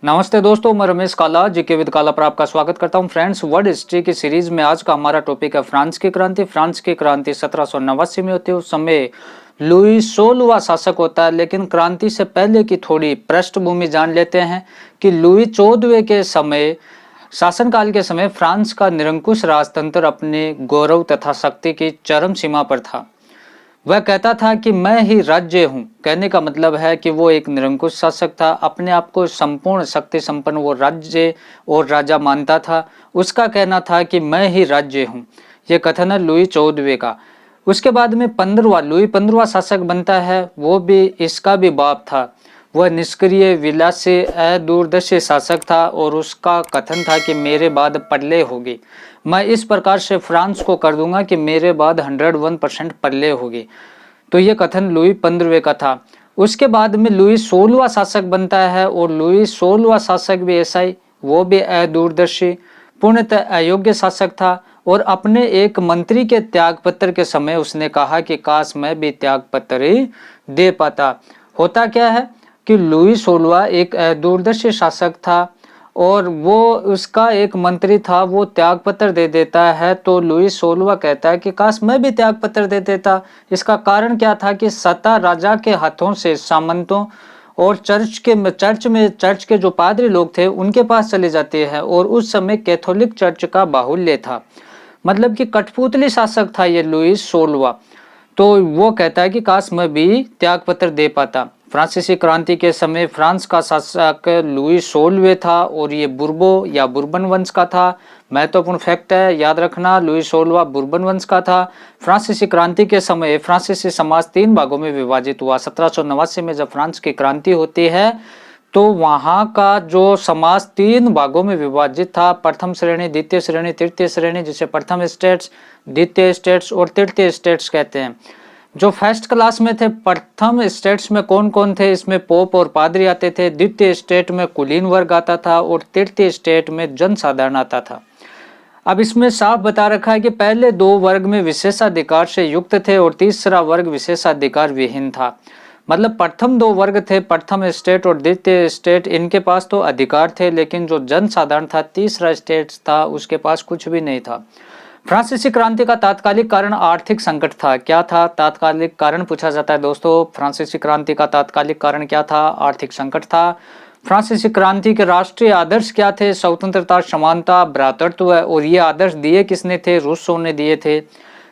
नमस्ते दोस्तों, मैं रमेश काला जीके विद काला पर आपका स्वागत करता हूं। फ्रेंड्स, वर्ल्ड हिस्ट्री की सीरीज में आज का हमारा टॉपिक है फ्रांस की क्रांति। फ्रांस की क्रांति 1789 में होती है। उस समय लुई 16वां शासक होता है। लेकिन क्रांति से पहले की थोड़ी पृष्ठभूमि जान लेते हैं कि लुई 14वें के समय शासनकाल के समय फ्रांस का निरंकुश राजतंत्र अपने गौरव तथा शक्ति की चरम सीमा पर था। वह कहता था कि मैं ही राज्य हूं। कहने का मतलब है कि वो एक निरंकुश शासक था। अपने आप को संपूर्ण शक्ति संपन्न वो राज्य और राजा मानता था। उसका कहना था कि मैं ही राज्य हूं। ये कथन है लुई 14वें का। उसके बाद में लुई 15वां शासक बनता है। वो भी इसका भी बाप था। वह निष्क्रिय, विलासी, अदूरदर्शी शासक था और उसका कथन था कि मेरे बाद प्रलय होगी। मैं इस प्रकार से फ्रांस को कर दूंगा कि मेरे बाद 101% प्रलय होगी। तो ये कथन लुई 15वें का था। उसके बाद में लुई 16वां शासक बनता है और लुई 16वां शासक भी ऐसा ही, वो भी अदूरदर्शी, पूर्णतः अयोग्य शासक था। और अपने एक मंत्री के त्यागपत्र के समय उसने कहा कि काश मैं भी त्यागपत्र ही दे पाता। होता क्या है कि लुई 16वां एक दूरदर्शी शासक था और वो उसका एक मंत्री था, वो त्यागपत्र दे देता है। तो लुई 16वां कहता है कि काश मैं भी त्यागपत्र दे देता। इसका कारण क्या था कि सत्ता राजा के हाथों से सामंतों और चर्च के जो पादरी लोग थे उनके पास चले जाते हैं। और उस समय कैथोलिक चर्च का बाहुल्य था, मतलब कि कठपुतली शासक था ये लुई 16वां। तो वो कहता है कि काश मैं भी त्यागपत्र दे पाता। फ्रांसीसी क्रांति के समय फ्रांस का शासक लुई 16वें था और ये बुर्बो या बुर्बन वंश का था। महत्वपूर्ण फैक्ट है, याद रखना, लुई 16वां बुर्बन वंश का था। फ्रांसीसी क्रांति के समय फ्रांसीसी समाज 3 भागों में विभाजित हुआ। 1789 में जब फ्रांस की क्रांति होती है तो वहां का जो समाज 3 भागों में विभाजित था। प्रथम श्रेणी, द्वितीय श्रेणी, तृतीय श्रेणी, जिसे प्रथम स्टेट्स, द्वितीय स्टेट्स और तृतीय स्टेट्स कहते हैं। जो फर्स्ट क्लास में थे, प्रथम स्टेट्स में कौन कौन थे, इसमें पोप और पादरी आते थे। द्वितीय स्टेट में कुलीन वर्ग आता था और तृतीय स्टेट में जनसाधारण आता था। अब इसमें साफ बता रखा है कि पहले 2 वर्ग में विशेषाधिकार से युक्त थे और तीसरा वर्ग विशेषाधिकार विहीन था। मतलब प्रथम 2 वर्ग थे, प्रथम स्टेट और द्वितीय स्टेट, इनके पास तो अधिकार थे, लेकिन जो जनसाधारण था, तीसरा स्टेट था, उसके पास कुछ भी नहीं था। फ्रांसीसी क्रांति का तात्कालिक कारण आर्थिक संकट था। क्या था तात्कालिक कारण, पूछा जाता है दोस्तों। फ्रांसीसी क्रांति का तात्कालिक कारण क्या था? आर्थिक संकट था। फ्रांसीसी क्रांति के राष्ट्रीय आदर्श क्या थे? स्वतंत्रता, समानता, भ्रातृत्व। और ये आदर्श दिए किसने थे? रूसो ने दिए थे।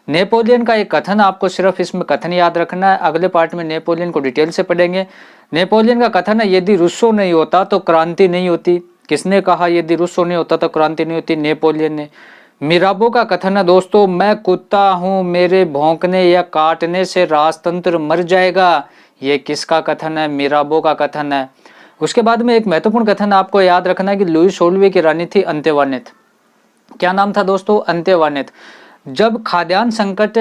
नेपोलियन का एक कथन, आपको सिर्फ इसमें कथन याद रखना है, अगले पार्ट में नेपोलियन को डिटेल से पढ़ेंगे। नेपोलियन का कथन है, यदि रूसो नहीं होता तो क्रांति नहीं होती। किसने कहा यदि रूसो नहीं होता तो क्रांति नहीं होती? नेपोलियन ने। मिराबो का कथन है दोस्तों, मैं कुत्ता हूं, मेरे भौंकने या काटने से राजतंत्र मर जाएगा। ये किसका कथन है? मिराबो का कथन है। उसके बाद में एक महत्वपूर्ण कथन आपको याद रखना है कि लुई 16वें की रानी थी अंत्यवानित। क्या नाम था दोस्तों? अंत्यवानित। जब खाद्यान्न संकट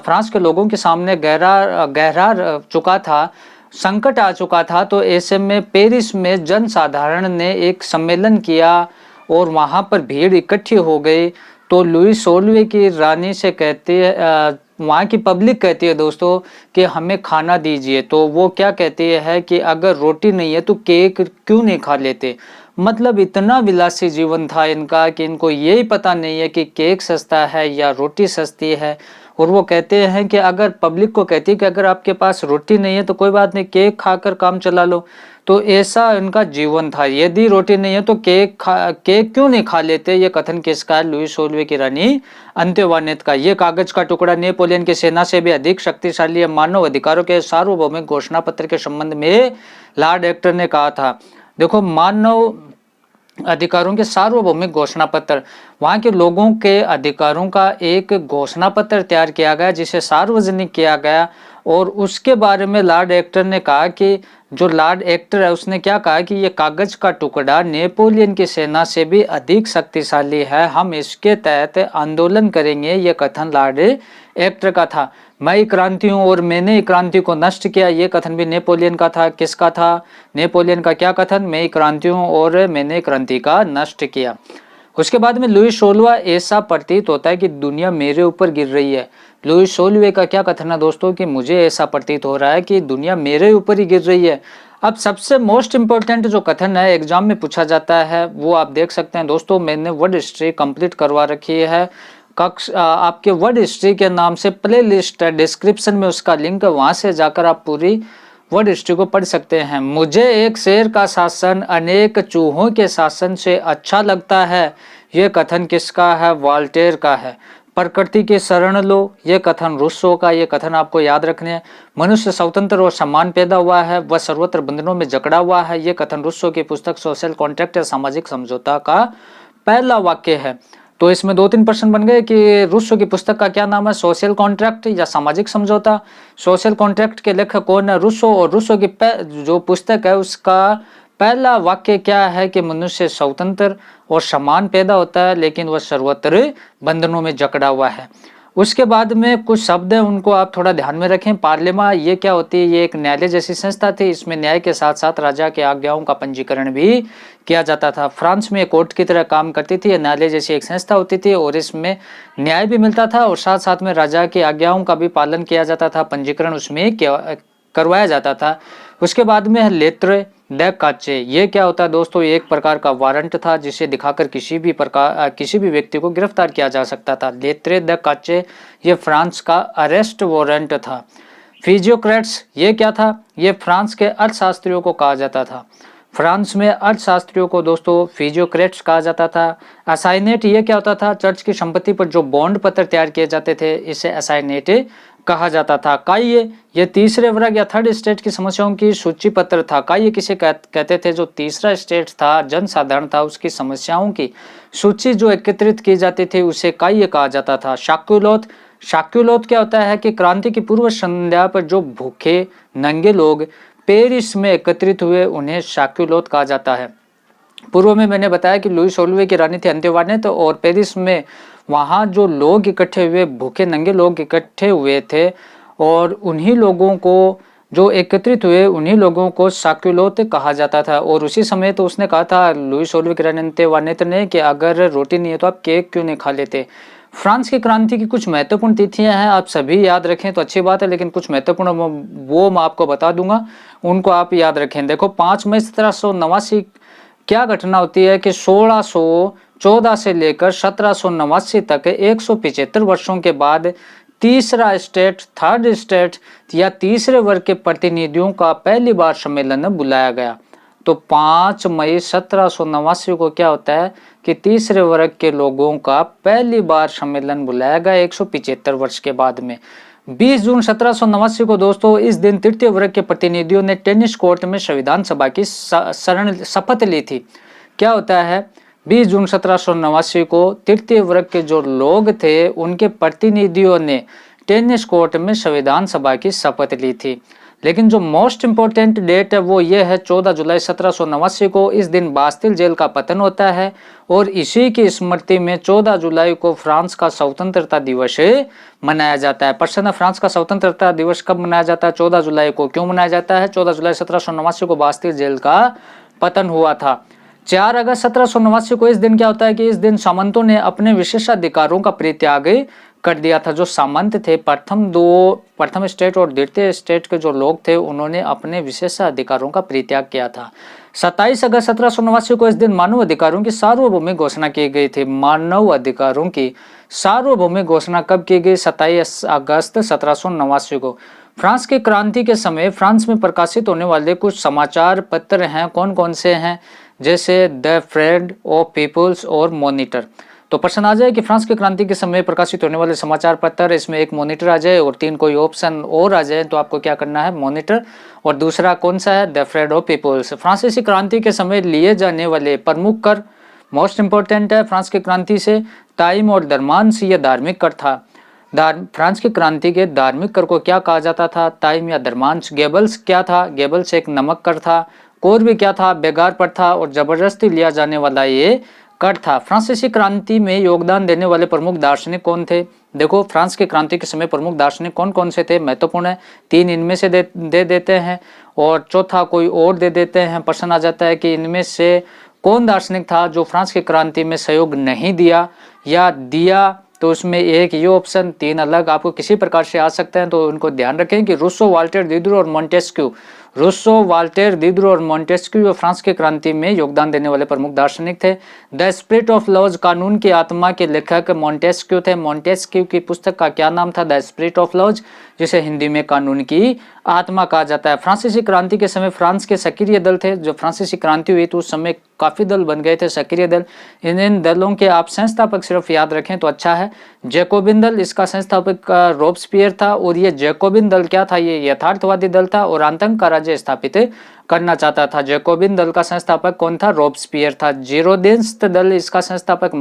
फ्रांस के लोगों के सामने गहरा चुका था, संकट आ चुका था, तो ऐसे में पेरिस में जनसाधारण ने एक सम्मेलन किया और वहां पर भीड़ इकट्ठी हो गई। तो लुई 16वें की रानी से कहती है, वहाँ की पब्लिक कहती है दोस्तों कि हमें खाना दीजिए। तो वो क्या कहती है कि अगर रोटी नहीं है तो केक क्यों नहीं खा लेते। मतलब इतना विलासी जीवन था इनका कि इनको यही पता नहीं है कि केक सस्ता है या रोटी सस्ती है। और वो कहते हैं कि अगर पब्लिक को कहती है कि अगर आपके पास रोटी नहीं है तो कोई बात नहीं, केक खाकर काम चला लो। तो ऐसा इनका जीवन था। यदि रोटी नहीं है तो केक क्यों नहीं खा लेते। ये कथन किसका है? लुई 16वें की रानी अंत्यवानित का। ये कागज का टुकड़ा नेपोलियन की सेना से भी अधिक शक्तिशाली है। मानव अधिकारों के सार्वभौमिक घोषणा पत्र के संबंध में लॉर्ड एक्टर ने कहा था। देखो, मानव अधिकारों के सार्वभौमिक घोषणा पत्र, वहां के लोगों के अधिकारों का एक घोषणा पत्र तैयार किया गया जिसे सार्वजनिक किया गया। और उसके बारे में लॉर्ड एक्टर ने कहा कि जो लॉर्ड एक्टर है उसने क्या कहा कि ये कागज का टुकड़ा नेपोलियन की सेना से भी अधिक शक्तिशाली है, हम इसके तहत आंदोलन करेंगे। ये कथन लॉर्ड एक्टर का था। मैं क्रांति हूं और मैंने क्रांति को नष्ट किया, ये कथन भी नेपोलियन का था। किसका था? नेपोलियन का क्या कथन? मैं क्रांति हूं और मैंने क्रांति का नष्ट किया। उसके बाद में लुई 16वां, ऐसा प्रतीत होता है कि दुनिया मेरे ऊपर गिर रही है। लुई 16वें का क्या कथन है दोस्तों कि मुझे ऐसा प्रतीत हो रहा है कि दुनिया मेरे ऊपर ही गिर रही है। अब सबसे मोस्ट इंपॉर्टेंट जो कथन है एग्जाम में पूछा जाता है वो आप देख सकते हैं दोस्तों, मैंने वर्ड हिस्ट्री कंप्लीट करवा रखी है। आपके वर्ड हिस्ट्री के नाम से प्ले लिस्ट है, डिस्क्रिप्शन में उसका लिंक है, वहां से जाकर आप पूरी वर्ड हिस्ट्री को पढ़ सकते हैं। मुझे एक शेर का शासन अनेक चूहों के शासन से अच्छा लगता है, ये कथन किसका है? वॉल्टेयर का है। प्रकृति की शरण लो, ये कथन रूसो का, ये कथन आपको याद रखने हैं। मनुष्य स्वतंत्र और समान पैदा हुआ है, वह सर्वत्र बंधनों में जकड़ा हुआ है, ये कथन रूसो की पुस्तक सोशल कॉन्ट्रैक्ट या सामाजिक समझौता का पहला वाक्य है। तो इसमें 2-3 प्रश्न बन गए कि रूसो की पुस्तक का क्या नाम है? सोशल कॉन्ट्रैक्ट या सामाजिक समझौता। सोशल कॉन्ट्रैक्ट के लेखक कौन है? रूसो। और रूसो की जो पुस्तक है उसका पहला वाक्य क्या है कि मनुष्य स्वतंत्र और समान पैदा होता है लेकिन वह सर्वत्र बंधनों में जकड़ा हुआ है। उसके बाद में कुछ शब्द हैं उनको आप थोड़ा ध्यान में रखें। पार्लियामा ये क्या होती है? ये एक न्यायालय जैसी संस्था थी, इसमें न्याय के साथ साथ राजा के आज्ञाओं का पंजीकरण भी किया जाता था। फ्रांस में कोर्ट की तरह काम करती थी, न्यायालय जैसी एक संस्था होती थी और इसमें न्याय भी मिलता था और साथ साथ में राजा की आज्ञाओं का भी पालन किया जाता था, पंजीकरण उसमें करवाया जाता था। उसके बाद में लेत्र द काचे, ये क्या होता है दोस्तों? ये एक प्रकार का वारंट था जिसे दिखाकर किसी भी व्यक्ति को गिरफ्तार किया जा सकता था। लेत्र द काचे ये फ्रांस का अरेस्ट वारंट था। फिजियोक्रेट्स ये क्या था? ये फ्रांस के अर्थशास्त्रियों को कहा जाता था। फ्रांस में अर्थशास्त्रियों को दोस्तों फिजियोक्रेट्स कहा जाता था। असाइनेट ये क्या होता था? चर्च की संपत्ति पर जो बॉन्ड पत्र तैयार किए जाते थे इसे असाइनेट कहा जाता था। काइये ये तीसरे वर्ग या थर्ड स्टेट की समस्याओं की सूची पत्र था। काइये किसे कहते थे? जो तीसरा स्टेट था, जनसाधारण था, उसकी समस्याओं की सूची जो एकत्रित की जाती थी उसे काइये कहा जाता था। शाक्युलोथ, शाक्युलोथ क्या होता है कि क्रांति की पूर्व संध्या पर जो भूखे नंगे लोग पेरिस में एकत्रित हुए उन्हें शाक्युलोथ कहा जाता है। पूर्व में मैंने बताया कि लुई 16वें की रानी थी अंत्यवानेत और पेरिस में वहाँ जो लोग इकट्ठे हुए, भूखे नंगे लोग इकट्ठे हुए थे और उन्हीं लोगों को जो एकत्रित हुए उन्हीं लोगों को शाक्युलोथ कहा जाता था। और उसी समय तो उसने कहा था लुई 16वें की रानी अंत्यवानेत ने कि अगर रोटी नहीं है तो आप केक क्यों नहीं खा लेते। फ्रांस की क्रांति की कुछ महत्वपूर्ण तिथियां हैं, आप सभी याद रखें तो अच्छी बात है, लेकिन कुछ महत्वपूर्ण वो मैं आपको बता दूंगा, उनको आप याद रखें। देखो 5 मई 1789 क्या घटना होती है कि 1614 से लेकर 1789 तक 175 वर्षों के बाद तीसरा स्टेट, थर्ड स्टेट या तीसरे वर्ग के प्रतिनिधियों का पहली बार सम्मेलन बुलाया गया। तो 5 मई 1789 को क्या होता है कि तीसरे वर्ग के लोगों का पहली बार सम्मेलन बुलाया गया 175 वर्ष के बाद में। 20 जून 1789 को दोस्तों इस दिन तृतीय वर्ग के प्रतिनिधियों ने टेनिस कोर्ट में संविधान सभा की शपथ ली थी। क्या होता है? 20 जून 1789 को तृतीय वर्ग के जो लोग थे उनके प्रतिनिधियों ने टेनिस कोर्ट में संविधान सभा की शपथ ली थी। लेकिन जो मोस्ट इंपोर्टेंट डेट है वो ये है 14 जुलाई 1789 को। इस दिन बास्तिल जेल का पतन होता है और इसी की स्मृति में 14 जुलाई को फ्रांस का स्वतंत्रता दिवस मनाया जाता है। प्रश्न है फ्रांस का स्वतंत्रता दिवस कब मनाया जाता है? 14 जुलाई को। क्यों मनाया जाता है? 14 जुलाई 1789 को बास्तिल जेल का पतन हुआ था। 4 अगस्त 1789 को इस दिन क्या होता है कि इस दिन सामंतों ने अपने विशेषाधिकारों का परित्याग कर दिया था। जो सामंत थे, प्रथम स्टेट और द्वितीय स्टेट के जो लोग थे उन्होंने अपने विशेषाधिकारों का परित्याग किया था। 27 अगस्त 1789 को इस दिन मानव अधिकारों की सार्वभौमिक घोषणा की गई थी। मानव अधिकारों की सार्वभौमिक घोषणा कब की गई? 27 अगस्त 1789 को। फ्रांस की क्रांति के समय फ्रांस में प्रकाशित होने वाले कुछ समाचार पत्र हैं, कौन कौन से हैं? जैसे द फ्रेंड ऑफ पीपल्स और मॉनिटर। तो प्रश्न आ जाए कि फ्रांस की क्रांति के समय प्रकाशित होने वाले समाचार पत्र, इसमें एक मॉनिटर आ जाए और 3 कोई ऑप्शन और आ जाए तो आपको क्या करना है? मॉनिटर। और दूसरा कौन सा है? The friend of peoples. फ्रांसीसी क्रांति के समय लिए जाने वाले प्रमुख कर, मोस्ट इंपोर्टेंट है फ्रांस की क्रांति से, टाइम और दरमांस, ये धार्मिक कर था। फ्रांस की क्रांति के धार्मिक कर को क्या कहा जाता था? टाइम या दरमांस। गेबल्स क्या था? गेबल्स एक नमक कर था। कोर भी क्या था? बेगार पर था और जबरदस्ती लिया जाने वाला ये कर था। फ्रांसीसी क्रांति में योगदान देने वाले प्रमुख दार्शनिक कौन थे? देखो फ्रांस की क्रांति के समय प्रमुख दार्शनिक कौन कौन से थे? महत्वपूर्ण है, 3 इनमें से दे देते हैं और चौथा कोई और दे देते हैं। प्रश्न आ जाता है कि इनमें से कौन दार्शनिक था जो फ्रांस की क्रांति में सहयोग नहीं दिया या दिया? तो उसमें एक ये ऑप्शन, 3 अलग आपको किसी प्रकार से आ सकते हैं, तो उनको ध्यान रखें कि रूसो, वाल्टेर, दिदरो और मोंटेस्क्यू। रूसो, वाल्टेर, दिदरो और मोंटेस्क्यू फ्रांस की क्रांति में योगदान देने वाले प्रमुख दार्शनिक थे। द स्पिरिट ऑफ लॉज, कानून की आत्मा के लेखक मोंटेस्क्यू थे। मोंटेस्क्यू की पुस्तक का क्या नाम था? द स्पिरिट ऑफ लॉज, जिसे हिंदी में कानून की आत्मा कहा जाता है। फ्रांसीसी क्रांति के समय फ्रांस के सक्रिय दल थे। जो फ्रांसीसी क्रांति हुई तो उस समय काफी दल बन गए थे, सक्रिय दल। इन दलों के आप संस्थापक सिर्फ याद रखें तो अच्छा है। जैकोबिन दल, इसका संस्थापक रोबस्पियर था। और ये जैकोबिन दल क्या था? ये यथार्थवादी दल था और आतंक का राज्य स्थापित करना चाहता था। जैकोबिन दल का संस्थापक कौन था? रोबस्पियर था। जीरोदेंस दल, इसका संस्थापक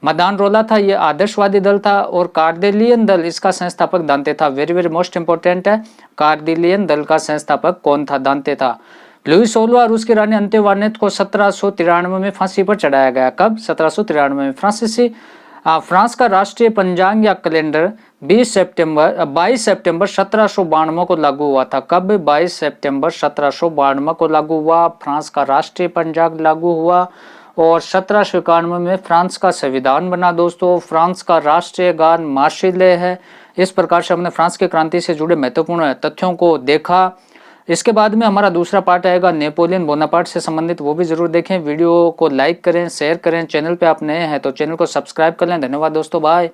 मदानरोला था, ये आदर्शवादी दल था। और कार्डेलियन दल, इसका संस्थापक दांते था। वेरी वेरी मोस्ट इंपोर्टेंट है, कार्डेलियन दल का संस्थापक कौन था? दांते था। लुई 16वां रूस की रानी अंत्यवानेत को 1793 में फांसी पर चढ़ाया गया। कब? 1793 में। फ्रांस का राष्ट्रीय पंचांग या कैलेंडर 22 सितंबर 1792 को लागू हुआ था। कब? 22 सितंबर 1792 को लागू हुआ। फ्रांस का राष्ट्रीय पंचांग लागू हुआ और 1791 में फ्रांस का संविधान बना। दोस्तों, फ्रांस का राष्ट्रीय गान मार्शिले है। इस प्रकार से हमने फ्रांस की क्रांति से जुड़े महत्वपूर्ण तथ्यों को देखा। इसके बाद में हमारा दूसरा पार्ट आएगा नेपोलियन बोनापार्ट से संबंधित, वो भी जरूर देखें। वीडियो को लाइक करें, शेयर करें। चैनल पे आप नए हैं तो चैनल को सब्सक्राइब कर लें। धन्यवाद दोस्तों, बाय।